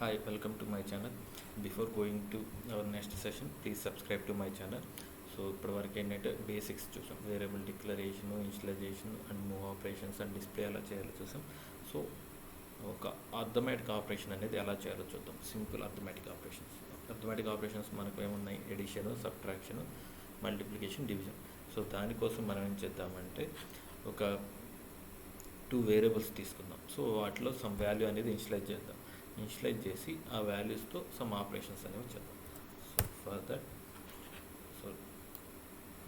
Hi, welcome to my channel. Before going to our next session, please subscribe to my channel. So ఇప్పటివరకు ఏంటంటే basics చూసాం, variable declaration, initialisation and move operations and display ఎలా చేయాలో చూసాం. So ఒక arithmetic operation అనేది ఎలా చేయాలో చూద్దాం. సింపుల్ అర్థమెటిక్ ఆపరేషన్స్ మనకు ఏమున్నాయి? Addition, subtraction, multiplication, division. So దానికోసం మనం ఏం చేద్దామంటే ఒక 2 వేరియబుల్స్ తీసుకుందాం. సో వాటిలో సమ్ వాల్యూ అనేది ఇనిషియలైజ్ చేసి ఆ వాల్యూస్తో సమ్ ఆపరేషన్స్ అనేవి చేద్దాం. సో ఫర్ దట్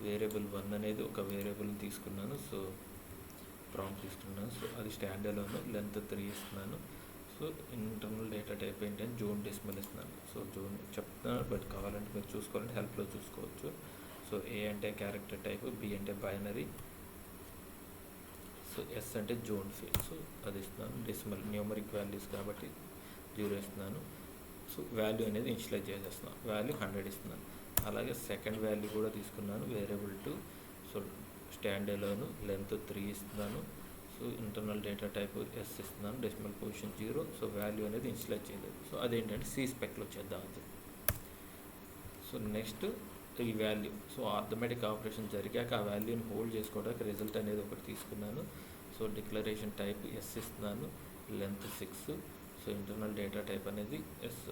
వేరియబుల్ 1 అనేది ఒక వేరియబుల్ని తీసుకున్నాను. సో ప్రాంప్ట్ తీసుకున్నాను. సో అది స్టాండర్డ్లోను లెంత్ 3 ఇస్తున్నాను. సో ఇంటర్నల్ డేటా టైప్ ఏంటంటే జోన్ డెసిమల్ ఇస్తున్నాను. సో జోన్ చెప్తున్నాను, బట్ కావాలంటే మీరు చూసుకోవాలంటే హెల్ప్లో చూసుకోవచ్చు. సో ఏ అంటే క్యారెక్టర్ టైప్, బి అంటే బైనరీ, సో ఎస్ అంటే జోన్ ఫీల్డ్. సో అది ఇస్తున్నాను. డెసిమల్ న్యూమరిక్ వాల్యూస్ కాబట్టి 0 ఇస్తున్నాను. సో వాల్యూ అనేది ఇనిషియలైజ్ చేసేస్తున్నాను. వాల్యూ 100 ఇస్తున్నాను. అలాగే సెకండ్ వాల్యూ కూడా తీసుకున్నాను, వేరియబుల్ 2. సో స్టాండర్డ్లోను లెంత్ 3 ఇస్తున్నాను. So internal data type S ఇస్తున్నాను. Decimal position 0. సో వాల్యూ అనేది ఇనిషియలైజ్ చేయలేదు. సో అదేంటంటే సి స్పెక్లో చేద్దామని. సో నెక్స్ట్ ఈ వాల్యూ, సో ఆర్థమెటిక్ ఆపరేషన్ జరిగాక ఆ వాల్యూని హోల్డ్ చేసుకోవడానికి రిజల్ట్ అనేది ఒకటి తీసుకున్నాను. సో డిక్లరేషన్ టైప్ ఎస్ ఇస్తున్నాను, length 6. So internal data type అనేది S,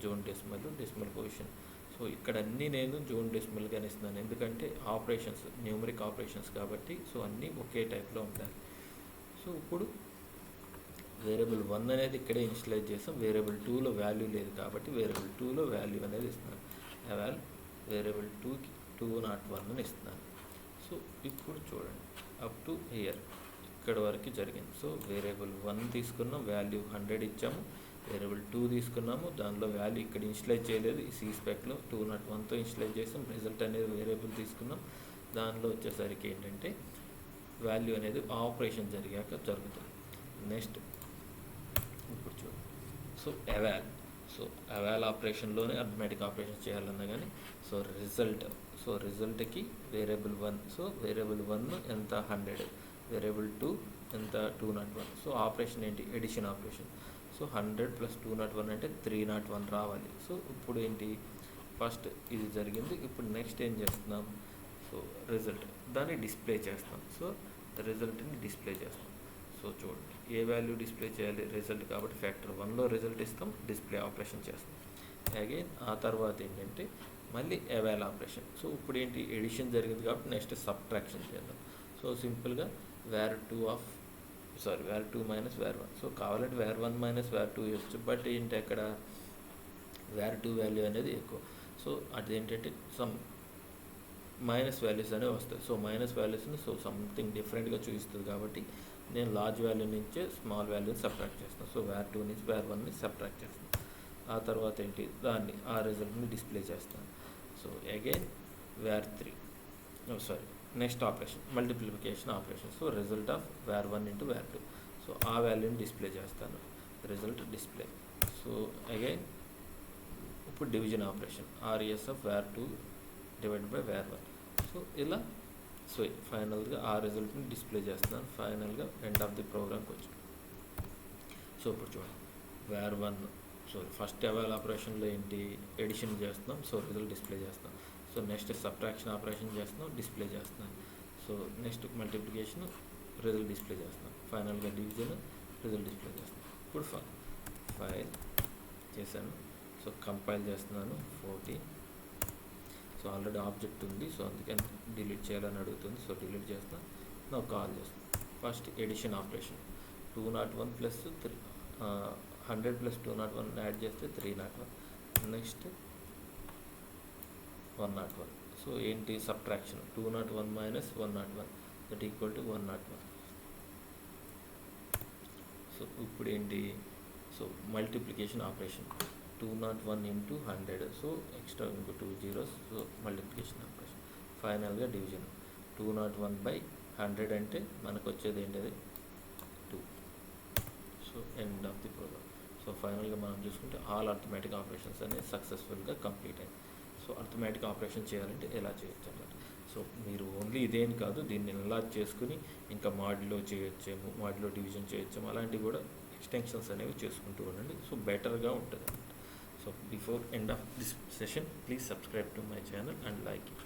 zone decimal position. So ఇక్కడ అన్నీ నేను జోన్ డెసిమల్గానే ఇస్తున్నాను, ఎందుకంటే ఆపరేషన్స్ న్యూమరిక్ ఆపరేషన్స్ కాబట్టి. సో అన్నీ ఒకే టైప్లో ఉండాలి. సో ఇప్పుడు వేరియబుల్ 1 అనేది ఇక్కడే ఇనిషియలైజ్ చేస్తాం. వేరియబుల్ 2లో వాల్యూ లేదు కాబట్టి వేరియబుల్ 2లో వాల్యూ అనేది ఇస్తున్నాను. వేరియబుల్ 2కి 201 అని ఇస్తున్నాను. సో ఇప్పుడు చూడండి, అప్ టు హియర్ ఇక్కడ వరకు జరిగింది. సో వేరియబుల్ 1 తీసుకున్నాం, వాల్యూ 100 ఇచ్చాము. వేరియబుల్ 2 తీసుకున్నాము, దానిలో వాల్యూ ఇక్కడ ఇనిషియలైజ్ చేయలేదు. ఈ సి స్పెక్లో 201తో ఇనిషియలైజ్ చేసాం. రిజల్ట్ అనేది వేరియబుల్ తీసుకున్నాం. దానిలో వచ్చేసరికి ఏంటంటే వాల్యూ అనేది ఆపరేషన్ జరిగాక జరుగుతుంది. నెక్స్ట్ ఇప్పుడు చూడండి, సో ఎవాల్ ఆపరేషన్లోనే అర్థమెటిక్ ఆపరేషన్ చేయాలన్నా కానీ సో రిజల్ట్కి వేరియబుల్ 1. సో వేరియబుల్ 1 ఎంత? 100. వేరియబుల్ 2 ఎంత? 201. సో ఆపరేషన్ ఏంటి? Edition operation. సో 100 + 201 అంటే 301 రావాలి. సో ఇప్పుడు ఏంటి? ఫస్ట్ ఇది జరిగింది. ఇప్పుడు నెక్స్ట్ ఏం చేస్తున్నాం? సో రిజల్ట్ దాన్ని డిస్ప్లే చేస్తాం. సో రిజల్ట్ని డిస్ప్లే చేస్తాం. సో చూడండి, ఏ వాల్యూ డిస్ప్లే చేయాలి? రిజల్ట్ కాబట్టి ఫ్యాక్టర్ 1లో రిజల్ట్ ఇస్తాం, డిస్ప్లే ఆపరేషన్ చేస్తాం. అగైన్ ఆ తర్వాత ఏంటంటే మళ్ళీ ఎవాల్ ఆపరేషన్. సో ఇప్పుడు ఏంటి? ఎడిషన్ జరిగింది కాబట్టి నెక్స్ట్ సబ్ట్రాక్షన్ చేద్దాం. సో సింపుల్గా వేర్ 2 మైనస్ వేర్ 1. సో కావాలంటే వేర్ 1 మైనస్ వేర్ 2 ఇవ్వచ్చు, బట్ ఏంటి అక్కడ వేర్ 2 వాల్యూ అనేది ఎక్కువ. సో అదేంటంటే సమ్ మైనస్ వాల్యూస్ అనేవి వస్తాయి. సో మైనస్ వాల్యూస్ని సంథింగ్ డిఫరెంట్గా చూపిస్తుంది కాబట్టి నేను లార్జ్ వాల్యూ నుంచే స్మాల్ వాల్యూని సబ్ట్రాక్ట్ చేస్తాను. సో వేర్ 2 నుంచి వేర్ 1ని సబ్ట్రాక్ట్ చేస్తాను. ఆ తర్వాత ఏంటి? ఆ రిజల్ట్ని డిస్ప్లే చేస్తాను. So again var 3, next operation multiplication operation. So result of var 1 into var 2. So ఆ వాల్యూని డిస్ప్లే చేస్తాను, రిజల్ట్ డిస్ప్లే. సో అగైన్ ఇప్పుడు division operation, RS of var 2 divided by var 1. So ఇలా ఫైనల్గా ఆ రిజల్ట్ని డిస్ప్లే చేస్తున్నాను. ఫైనల్గా ఎండ్ ఆఫ్ ది ప్రోగ్రామ్కి వచ్చి. సో ఇప్పుడు చూడండి, వేర్ 1. సో ఫస్ట్ ఎవాల్ ఆపరేషన్లో ఏంటి? ఎడిషన్ చేస్తున్నాం. సో రిజల్ట్ డిస్ప్లే చేస్తాం. సో నెక్స్ట్ సబ్ట్రాక్షన్ ఆపరేషన్ చేస్తున్నాం, డిస్ప్లే చేస్తున్నాం. So next multiplication, result display చేస్తాం. ఫైనల్గా డివిజన్, రిజల్ట్ డిస్ప్లే చేస్తాం. ఇప్పుడు ఫైల్ చేశాను. సో కంపైల్ చేస్తున్నాను 40. సో ఆల్రెడీ ఆబ్జెక్ట్ ఉంది, సో అందుకని డిలీట్ చేయాలని అడుగుతుంది. సో డిలీట్ చేస్తాను. నా కాల్ చేస్తాను. ఫస్ట్ ఎడిషన్ ఆపరేషన్ 201 + 3, 100 + 201 యాడ్ చేస్తే 301. నెక్స్ట్ 101. సో ఏంటి? Subtraction 201 minus 101 that equal to 101. So ఇప్పుడు ఏంటి? So multiplication operation 201 into 100. So extra ఇంకో 2 zeros. So multiplication operation. ఫైనల్గా డివిజన్ 201/100 అంటే మనకు వచ్చేది ఏంటది? 2. So end of the program. So ఫైనల్గా మనం చూసుకుంటే ఆల్ అర్థమెటిక్ ఆపరేషన్స్ అనేది సక్సెస్ఫుల్గా కంప్లీట్ అయింది. సో అర్థమెటిక్ ఆపరేషన్ చేయాలంటే ఎలా చేయొచ్చు అన్నమాట. సో మీరు ఓన్లీ ఇదేం కాదు, దీన్ని ఎన్లార్జ్ చేసుకుని ఇంకా మాడ్యులో చేయొచ్చేమో, మాడ్యులో డివిజన్ చేయొచ్చేమో, అలాంటివి కూడా ఎక్స్టెన్షన్స్ అనేవి చేసుకుంటూ ఉండండి. సో బెటర్గా ఉంటుంది. So before end of this session, please subscribe to my channel and like it.